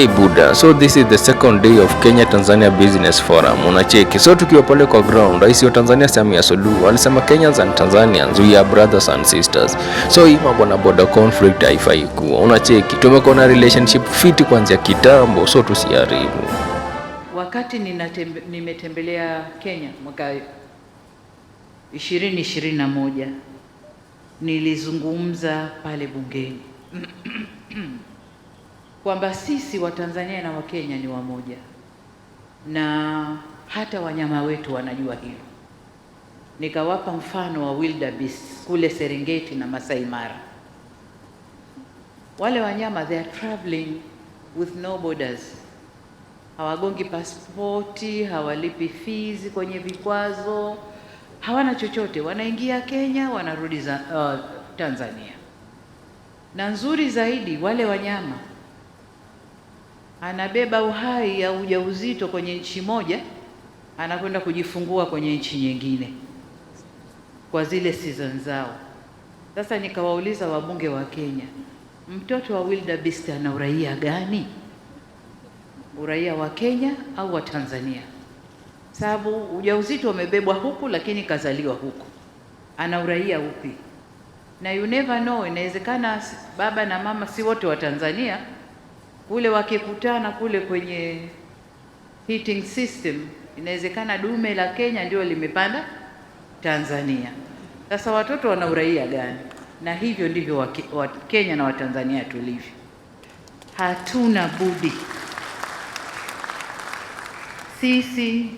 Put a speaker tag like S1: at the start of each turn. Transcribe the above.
S1: Buddha, so this is the second day of Kenya Tanzania Business Forum. Unacheki. So tukiwa pale kwa ground, Rais wa Tanzania Samia Suluhu alisema Kenyans and Tanzanians we are brothers and sisters. So hii mambo na border conflict haifai kuwa. Unacheki. Tumekuwa na relationship fit kuanzia kitambo, so tusiharibu.
S2: Wakati nimetembelea Kenya mwaka 2021 nilizungumza pale bungeni kwamba sisi wa Tanzania na wa Kenya ni wamoja, na hata wanyama wetu wanajua hilo. Nikawapa mfano wa wildebeest kule Serengeti na Masai Mara. Wale wanyama they are traveling with no borders, hawagongi pasipoti, hawalipi fees kwenye vikwazo, hawana chochote, wanaingia Kenya wanarudi Tanzania. Na nzuri zaidi, wale wanyama anabeba uhai ya ujauzito kwenye nchi moja, anakwenda kujifungua kwenye nchi nyingine kwa zile season zao. Sasa nikawauliza wabunge wa Kenya, mtoto wa wildebeest ana uraia gani? Uraia wa Kenya au wa Tanzania? Sababu ujauzito umebebwa huku lakini kazaliwa huku, ana uraia upi? Na you never know, inawezekana baba na mama si wote wa Tanzania, kule wakikutana kule kwenye heating system, inawezekana dume la Kenya ndio limepanda Tanzania. Sasa watoto wana uraia gani? Na hivyo ndivyo wa Kenya na wa Tanzania tulivyo. Hatuna budi sisi